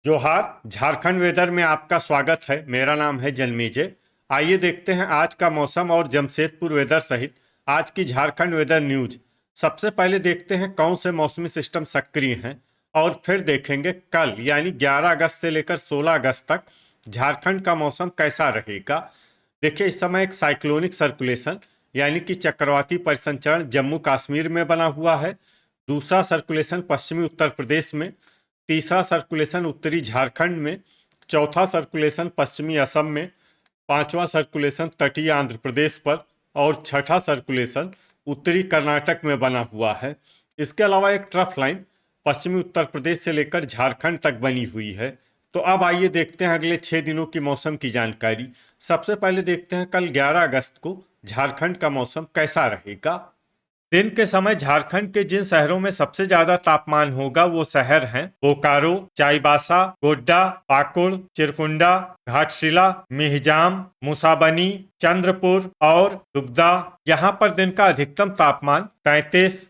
जोहार। झारखंड वेदर में आपका स्वागत है। मेरा नाम है जन्मेजय। आइए देखते हैं आज का मौसम और जमशेदपुर वेदर सहित आज की झारखंड वेदर न्यूज। सबसे पहले देखते हैं कौन से मौसमी सिस्टम सक्रिय हैं और फिर देखेंगे कल यानी 11 अगस्त से लेकर 16 अगस्त तक झारखंड का मौसम कैसा रहेगा। देखिए, इस समय एक साइक्लोनिक सर्कुलेशन यानी कि चक्रवाती परिसंचरण जम्मू कश्मीर में बना हुआ है। दूसरा सर्कुलेशन पश्चिमी उत्तर प्रदेश में, तीसरा सर्कुलेशन उत्तरी झारखंड में, चौथा सर्कुलेशन पश्चिमी असम में, पांचवा सर्कुलेशन तटीय आंध्र प्रदेश पर और छठा सर्कुलेशन उत्तरी कर्नाटक में बना हुआ है। इसके अलावा एक ट्रफ लाइन पश्चिमी उत्तर प्रदेश से लेकर झारखंड तक बनी हुई है। तो अब आइए देखते हैं अगले 6 दिनों की मौसम की जानकारी। सबसे पहले देखते हैं कल 11 अगस्त को झारखंड का मौसम कैसा रहेगा। दिन के समय झारखंड के जिन शहरों में सबसे ज्यादा तापमान होगा वो शहर हैं बोकारो, चाईबासा, गोड्डा, पाकुड़, चिरकुंडा, घाटशिला, मिहिजाम, मुसाबनी, चंद्रपुर और दुगदा। यहाँ पर दिन का अधिकतम तापमान 33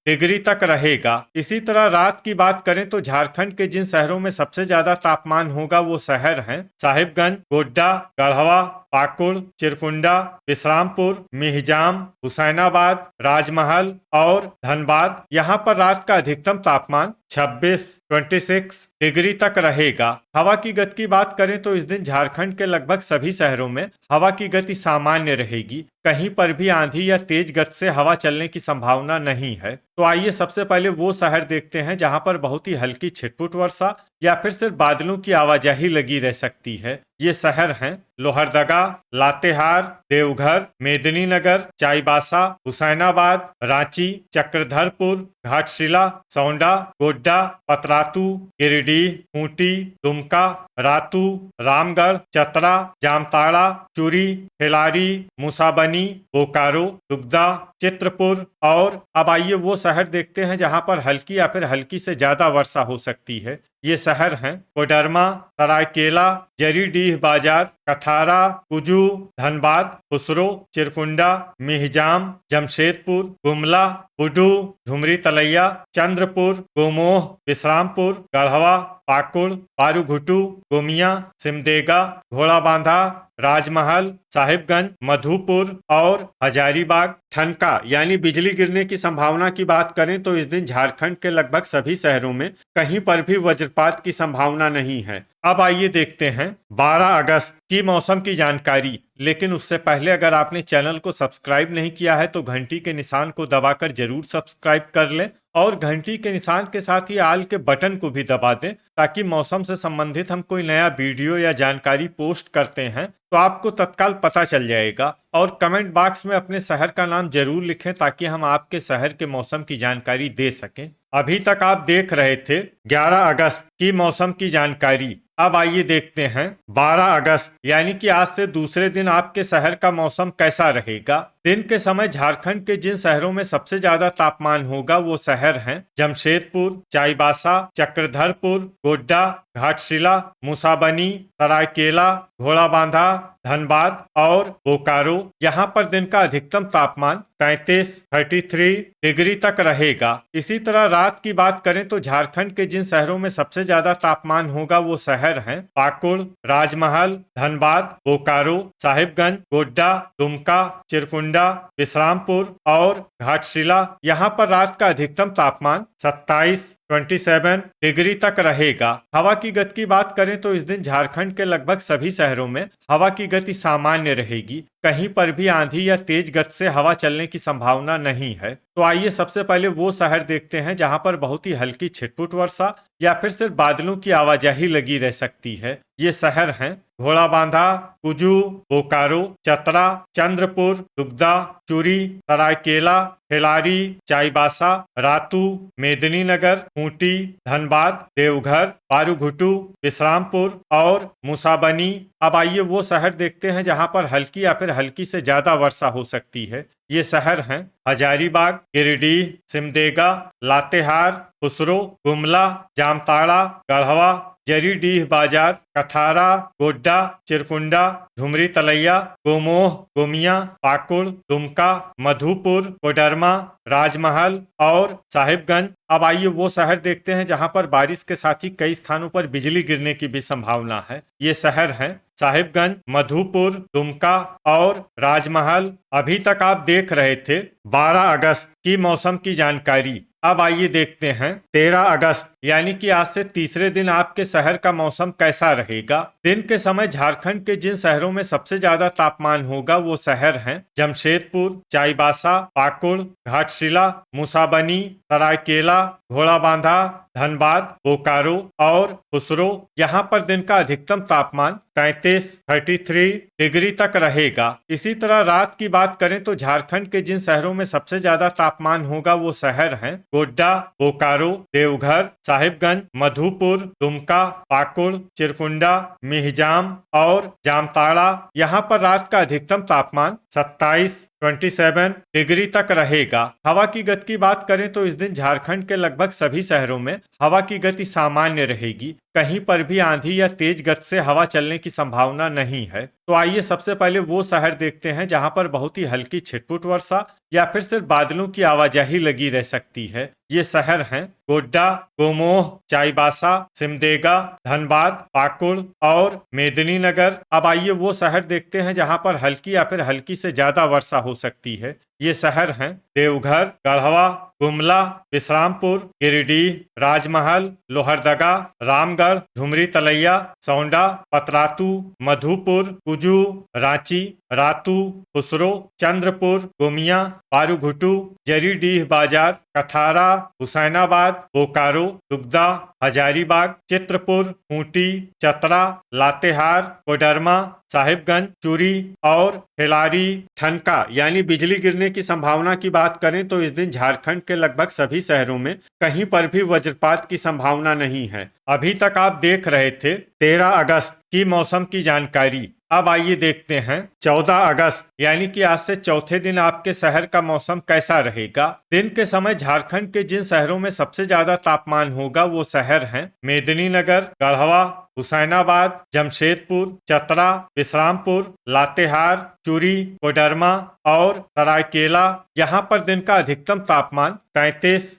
डिग्री तक रहेगा। इसी तरह रात की बात करें तो झारखंड के जिन शहरों में सबसे ज्यादा तापमान होगा वो शहर हैं साहिबगंज, गोड्डा, गढ़वा, पाकुड़, चिरकुंडा, विश्रामपुर, मिहिजाम, हुसैनाबाद, राजमहल और धनबाद। यहाँ पर रात का अधिकतम तापमान 26 डिग्री तक रहेगा। हवा की गति की बात करें तो इस दिन झारखंड के लगभग सभी शहरों में हवा की गति सामान्य रहेगी। कहीं पर भी आंधी या तेज गति से हवा चलने की संभावना नहीं है। तो आइए सबसे पहले वो शहर देखते हैं जहां पर बहुत ही हल्की छिटपुट वर्षा या फिर सिर्फ बादलों की आवाजाही लगी रह सकती है। ये शहर हैं लोहरदगा, लातेहार, देवघर, मेदिनीनगर, चाईबासा, हुसैनाबाद, रांची, चक्रधरपुर, घाटशिला, सौंडा, गोड्डा, पतरातू, गिरिडीह, खूंटी, दुमका, रातू, रामगढ़, चतरा, जामताड़ा, चुरी, खिलारी, मुसाबनी, बोकारो, दुगदा, चित्रपुर। और अब आइए वो शहर देखते हैं जहां पर हल्की या फिर हल्की से ज्यादा वर्षा हो सकती है। ये शहर हैं कोडरमा, सरायकेला, जरीडीह बाजार, कथारा, कुजू, धनबाद, खुसरो, चिरकुंडा, मिहिजाम, जमशेदपुर, गुमला, बुडू, धुमरी तलैया, चंद्रपुर, गोमोह, विश्रामपुर, गढ़वा, पाकुड़, पारूघुटू, गोमिया, सिमदेगा, घोड़ाबांधा, राजमहल, साहिबगंज, मधुपुर और हजारीबाग। ठनका यानी बिजली गिरने की संभावना की बात करें तो इस दिन झारखंड के लगभग सभी शहरों में कहीं पर भी वज्रपात की संभावना नहीं है। अब आइए देखते हैं 12 अगस्त की मौसम की जानकारी। लेकिन उससे पहले अगर आपने चैनल को सब्सक्राइब नहीं किया है तो घंटी के निशान को दबाकर जरूर सब्सक्राइब कर लें और घंटी के निशान के साथ ही आल के बटन को भी दबा दें ताकि मौसम से संबंधित हम कोई नया वीडियो या जानकारी पोस्ट करते हैं तो आपको तत्काल पता चल जाएगा। और कमेंट बॉक्स में अपने शहर का नाम जरूर लिखें ताकि हम आपके शहर के मौसम की जानकारी दे सकें। अभी तक आप देख रहे थे 11 अगस्त की मौसम की जानकारी। अब आइए देखते हैं 12 अगस्त यानी कि आज से दूसरे दिन आपके शहर का मौसम कैसा रहेगा। दिन के समय झारखंड के जिन शहरों में सबसे ज्यादा तापमान होगा वो शहर हैं जमशेदपुर, चाईबासा, चक्रधरपुर, गोड्डा, घाटशिला, मुसाबनी, सरायकेला, घोड़ाबांधा, धनबाद और बोकारो। यहाँ पर दिन का अधिकतम तापमान 33 डिग्री तक रहेगा। इसी तरह रात की बात करें तो झारखंड के जिन शहरों में सबसे ज्यादा तापमान होगा वो शहर हैं पाकुड़, राजमहल, धनबाद, बोकारो, साहिबगंज, गोड्डा, दुमका, चिरकुंडा, विश्रामपुर और घाटशिला। यहाँ पर रात का अधिकतम तापमान 27 डिग्री तक रहेगा। हवा की गति की बात करें तो इस दिन झारखंड के लगभग सभी शहरों में हवा की गति सामान्य रहेगी। कहीं पर भी आंधी या तेज गति से हवा चलने की संभावना नहीं है। तो आइए सबसे पहले वो शहर देखते हैं जहां पर बहुत ही हल्की छिटपुट वर्षा या फिर सिर्फ बादलों की आवाजाही लगी रह सकती है। ये शहर हैं घोड़ाबांधा, कुजू, बोकारो, चतरा, चंद्रपुर, दुगदा, चुरी, सरायकेला, खिलारी, चाईबासा, रातू, मेदिनीनगर, खूंटी, धनबाद, देवघर, पारूघुटू, विश्रामपुर और मुसाबनी। अब आइए वो शहर देखते हैं जहां पर हल्की या फिर हल्की से ज्यादा वर्षा हो सकती है। ये शहर हैं हजारीबाग, गिरिडीह, सिमदेगा, लातेहार, खुसरो, गुमला, जामताड़ा, गढ़वा, जरीडीह बाजार, कथारा, गोड्डा, चिरकुंडा, धुमरी तलैया, गोमोह, गोमिया, पाकुड़, दुमका, मधुपुर, कोडरमा, राजमहल और साहिबगंज। अब आइए वो शहर देखते हैं जहां पर बारिश के साथ ही कई स्थानों पर बिजली गिरने की भी संभावना है। ये शहर हैं साहिबगंज, मधुपुर, दुमका और राजमहल। अभी तक आप देख रहे थे 12 अगस्त की मौसम की जानकारी। अब आइए देखते हैं 13 अगस्त यानी कि आज से तीसरे दिन आपके शहर का मौसम कैसा रहेगा। दिन के समय झारखंड के जिन शहरों में सबसे ज्यादा तापमान होगा वो शहर हैं जमशेदपुर, चाईबासा, पाकुड़, घाटशिला, मुसाबनी, सरायकेला, घोड़ाबांधा, धनबाद, बोकारो और खुसरो। यहाँ पर दिन का अधिकतम तापमान 33 डिग्री तक रहेगा। इसी तरह रात की बात करें तो झारखंड के जिन शहरों में सबसे ज्यादा तापमान होगा वो शहर हैं गोड्डा, बोकारो, देवघर, साहिबगंज, मधुपुर, दुमका, पाकुड़, चिरकुंडा, मिहिजाम और जामताड़ा। यहाँ पर रात का अधिकतम तापमान 27 डिग्री तक रहेगा। हवा की गति की बात करें तो इस दिन झारखंड के लगभग सभी शहरों में हवा की गति सामान्य रहेगी। कहीं पर भी आंधी या तेज गति से हवा चलने की संभावना नहीं है। तो आइए सबसे पहले वो शहर देखते हैं जहां पर बहुत ही हल्की छिटपुट वर्षा या फिर सिर्फ बादलों की आवाजाही लगी रह सकती है। ये शहर हैं गोड्डा, गोमोह, चाईबासा, सिमडेगा, धनबाद, पाकुड़ और मेदिनीनगर। अब आइए वो शहर देखते हैं जहां पर हल्की या फिर हल्की से ज्यादा वर्षा हो सकती है। ये शहर हैं देवघर, गढ़वा, गुमला, विश्रामपुर, गिरिडीह, राजमहल, लोहरदगा, रामगढ़, धुमरी तलैया, सौंडा, पतरातू, मधुपुर, कुजू, रांची, रातू, खुसरो, चंद्रपुर, गोमिया, पारूघुटू, जरीडीह बाजार, कथारा, हुसैनाबाद, बोकारो, दुगदा, हजारीबाग, चित्रपुर, खूंटी, चतरा, लातेहार, कोडरमा, साहिबगंज, चूरी और खिलारी। ठनका यानी बिजली गिरने की संभावना की बात करें तो इस दिन झारखंड के लगभग सभी शहरों में कहीं पर भी वज्रपात की संभावना नहीं है। अभी तक आप देख रहे थे 13 अगस्त की मौसम की जानकारी। अब आइए देखते हैं 14 अगस्त यानी कि आज से चौथे दिन आपके शहर का मौसम कैसा रहेगा। दिन के समय झारखंड के जिन शहरों में सबसे ज्यादा तापमान होगा वो शहर हैं मेदिनीनगर, गढ़वा, हुसैनाबाद, जमशेदपुर, चतरा, विश्रामपुर, लातेहार, चूरी, कोडरमा और सरायकेला। यहाँ पर दिन का अधिकतम तापमान 33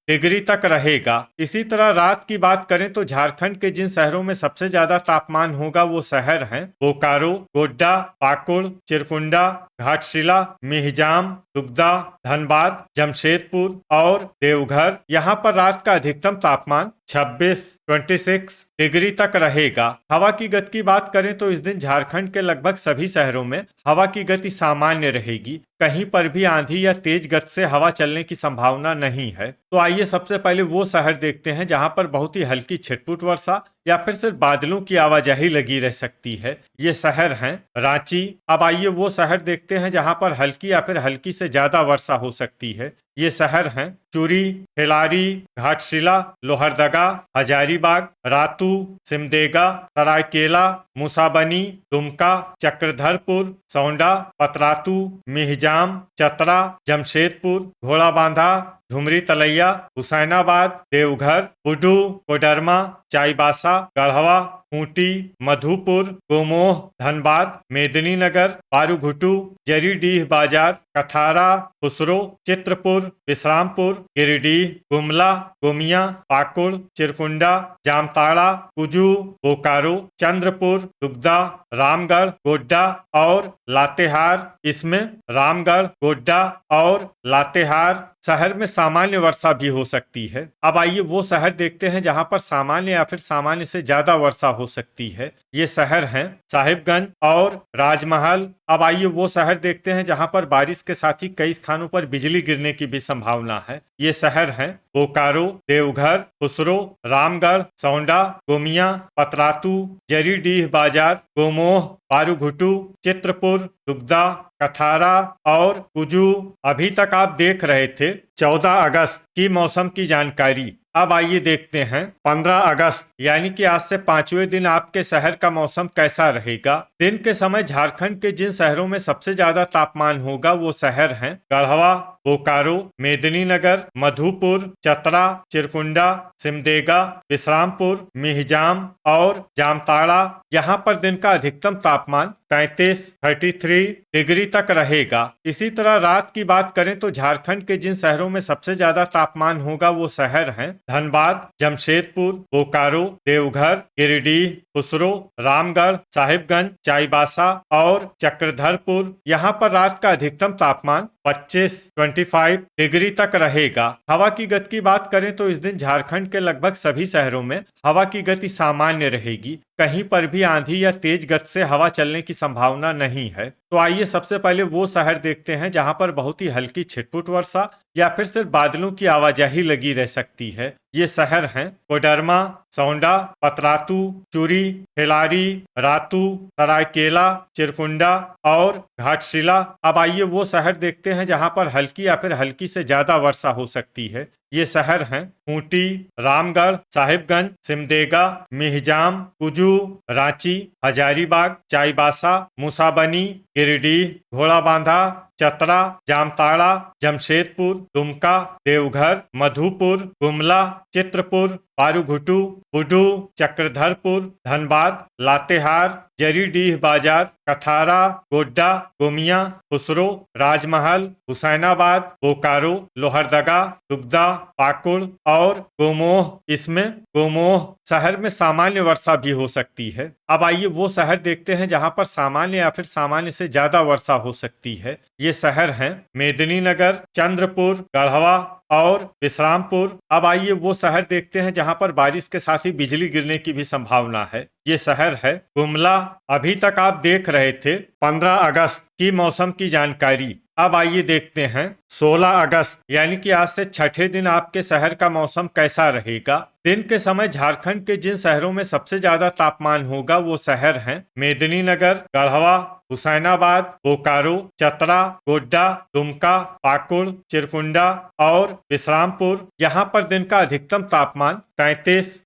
डिग्री तक रहेगा। इसी तरह रात की बात करें तो झारखंड के जिन शहरों में सबसे ज्यादा तापमान होगा वो शहर हैं बोकारो, गोड्डा, पाकुड़, चिरकुंडा, घाटशिला, मिहिजाम, दुगदा, धनबाद, जमशेदपुर और देवघर। यहाँ पर रात का अधिकतम तापमान 26 डिग्री तक रहेगा। हवा की गति की बात करें तो इस दिन झारखंड के लगभग सभी शहरों में हवा की गति सामान्य रहेगी। कहीं पर भी आंधी या तेज गति से हवा चलने की संभावना नहीं है। तो आइए सबसे पहले वो शहर देखते हैं जहां पर बहुत ही हल्की छिटपुट वर्षा या फिर सिर्फ बादलों की आवाजाही लगी रह सकती है। ये शहर हैं रांची। अब आइए वो शहर देखते हैं जहां पर हल्की या फिर हल्की से ज्यादा वर्षा हो सकती है। ये शहर हैं चूरी, खिलारी, घाटशिला, लोहरदगा, हजारीबाग, रातू, सिमडेगा, सरायकेला, मुसाबनी, दुमका, चक्रधरपुर, सौंडा, पतरातू, मिहिजाम, चतरा, जमशेदपुर, घोड़ाबांधा, धुमरी तलैया, हुसैनाबाद, देवघर, बुडू, कोडरमा, चाईबासा, गढ़वा, खूंटी, मधुपुर, गोमोह, धनबाद, मेदिनीनगर, पारूघुटू, जरीडीह बाजार, कथारा, खुसरो, चित्रपुर, विश्रामपुर, गिरिडीह, गुमला, गोमिया, पाकुड़, चिरकुंडा, जामताड़ा, कुजू, बोकारो, चंद्रपुर, दुगदा, रामगढ़, गोड्डा और लातेहार। इसमें रामगढ़, गोड्डा और लातेहार शहर में सामान्य वर्षा भी हो सकती है। अब आइए वो शहर देखते हैं जहां पर सामान्य या फिर सामान्य से ज्यादा वर्षा हो सकती है। ये शहर हैं साहिबगंज और राजमहल। अब आइए वो शहर देखते हैं जहां पर बारिश के साथ ही कई स्थानों पर बिजली गिरने की भी संभावना है। ये शहर हैं बोकारो, देवघर, खुसरो, रामगढ़, सौंडा, गोमिया, पतरातू, जरीडीह बाजार, गोमोह, पारूघुटू, चित्रपुर, दुग्धा, कथारा और कुजू। अभी तक आप देख रहे थे 14 अगस्त की मौसम की जानकारी। अब आइए देखते हैं 15 अगस्त यानी कि आज से 5वें दिन आपके शहर का मौसम कैसा रहेगा। दिन के समय झारखंड के जिन शहरों में सबसे ज्यादा तापमान होगा वो शहर हैं गढ़वा, बोकारो, मेदिनीनगर, मधुपुर, चतरा, चिरकुंडा, सिमडेगा, विश्रामपुर, मिहिजाम और जामताड़ा। यहाँ पर दिन का अधिकतम तापमान 33 डिग्री तक रहेगा। इसी तरह रात की बात करें तो झारखंड के जिन शहरों में सबसे ज्यादा तापमान होगा वो शहर हैं धनबाद, जमशेदपुर, बोकारो, देवघर, गिरिडीह, खुसरो, रामगढ़, साहिबगंज, चाईबासा और चक्रधरपुर। यहाँ पर रात का अधिकतम तापमान 25 डिग्री तक रहेगा। हवा की गति की बात करें तो इस दिन झारखंड के लगभग सभी शहरों में हवा की गति सामान्य रहेगी। कहीं पर भी आंधी या तेज गति से हवा चलने की संभावना नहीं है। तो आइए सबसे पहले वो शहर देखते हैं जहां पर बहुत ही हल्की छिटपुट वर्षा या फिर सिर्फ बादलों की आवाजाही लगी रह सकती है। ये शहर हैं कोडरमा, सौंडा, पतरातू, चूरी, खिलारी, रातू, सरायकेला, चिरकुंडा और घाटशिला। अब आइए वो शहर देखते हैं जहां पर हल्की या फिर हल्की से ज्यादा वर्षा हो सकती है। ये शहर हैं खूंटी, रामगढ़, साहिबगंज, सिमडेगा, मिहिजाम, कुजू, रांची, हजारीबाग, चाईबासा, मूसाबनी, गिरिडीह, घोड़ाबांधा, चतरा, जामताड़ा, जमशेदपुर, दुमका, देवघर, मधुपुर, गुमला, चित्रपुर, पारूघुटू, बुडू, चक्रधरपुर, धनबाद, लातेहार, जरीडीह बाजार, कथारा, गोड्डा, गोमिया, खुसरो, राजमहल, हुसैनाबाद, बोकारो, लोहरदगा, दुग्धा, पाकुड़ और गोमोह। इसमें गोमोह शहर में सामान्य वर्षा भी हो सकती है। अब आइए वो शहर देखते हैं जहां पर सामान्य या फिर सामान्य से ज्यादा वर्षा हो सकती है। ये शहर हैं मेदिनीनगर, चंद्रपुर, गढ़वा और विश्रामपुर। अब आइए वो शहर देखते हैं जहां पर बारिश के साथ ही बिजली गिरने की भी संभावना है। ये शहर है गुमला। अभी तक आप देख रहे थे 15 अगस्त की मौसम की जानकारी। अब आइए देखते हैं 16 अगस्त यानी कि आज से छठे दिन आपके शहर का मौसम कैसा रहेगा। दिन के समय झारखंड के जिन शहरों में सबसे ज्यादा तापमान होगा वो शहर हैं मेदिनीनगर, गढ़वा, हुसैनाबाद, बोकारो, चतरा, गोड्डा, दुमका, पाकुड़, चिरकुंडा और विश्रामपुर। यहाँ पर दिन का अधिकतम तापमान 33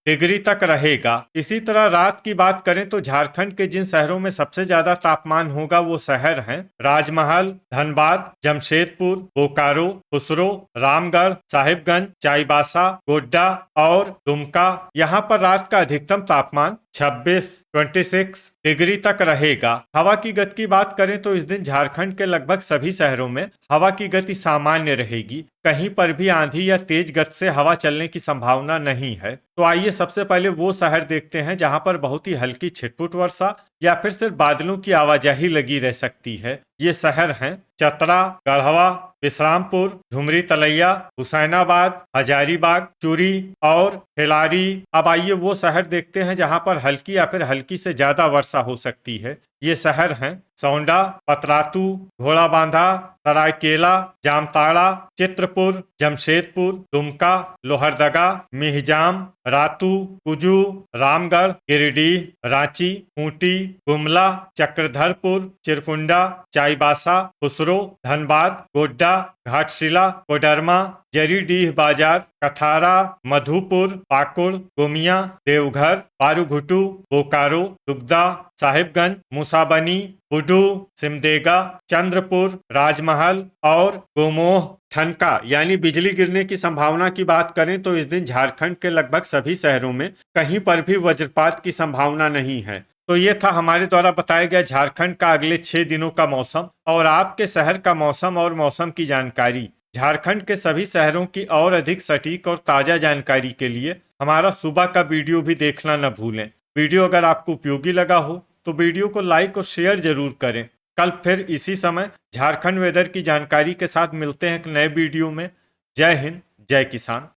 डिग्री तक रहेगा। इसी तरह रात की बात करें तो झारखंड के जिन शहरों में सबसे ज्यादा तापमान होगा वो शहर हैं राजमहल, धनबाद, जमशेदपुर, बोकारो, खुसरो, रामगढ़, साहिबगंज, चाईबासा, गोड्डा और दुमका। यहाँ पर रात का अधिकतम तापमान 26 डिग्री तक रहेगा। हवा की गति की बात करें तो इस दिन झारखंड के लगभग सभी शहरों में हवा की गति सामान्य रहेगी। कहीं पर भी आंधी या तेज गति से हवा चलने की संभावना नहीं है। तो आइए सबसे पहले वो शहर देखते हैं जहां पर बहुत ही हल्की छिटपुट वर्षा या फिर सिर्फ बादलों की आवाजाही लगी रह सकती है। ये शहर हैं चतरा, गढ़वा, विश्रामपुर, झुमरी तलैया, हुसैनाबाद, हजारीबाग, चूरी और खिलारी। अब आइए वो शहर देखते हैं जहां पर हल्की या फिर हल्की से ज्यादा वर्षा हो सकती है। ये शहर हैं सौंडा, पतरातू, घोड़ाबांधा, सरायकेला, जामताड़ा, चित्रपुर, जमशेदपुर, दुमका, लोहरदगा, मिहिजाम, रातू, कुजू, रामगढ़, गिरिडीह, रांची, खूंटी, गुमला, चक्रधरपुर, चिरकुंडा, चाईबासा, खुसरो, धनबाद, गोड्डा, घाटशिला, कोडरमा, जरीडीह बाजार, कथारा, मधुपुर, पाकुड़, गोमिया, देवघर, पारूघुटू, बोकारो, दुग्धा, साहिबगंज, मूसाबनी, बुडू, सिमडेगा, चंद्रपुर, राजमहल और गोमोह। ठनका यानी बिजली गिरने की संभावना की बात करें तो इस दिन झारखंड के लगभग सभी शहरों में कहीं पर भी वज्रपात की संभावना नहीं है। तो ये था हमारे द्वारा बताया गया झारखंड का अगले 6 दिनों का मौसम और आपके शहर का मौसम और मौसम की जानकारी। झारखंड के सभी शहरों की और अधिक सटीक और ताजा जानकारी के लिए हमारा सुबह का वीडियो भी देखना न भूलें। वीडियो अगर आपको उपयोगी लगा हो तो वीडियो को लाइक और शेयर जरूर करें। कल फिर इसी समय झारखंड वेदर की जानकारी के साथ मिलते हैं एक नए वीडियो में। जय हिंद, जय किसान।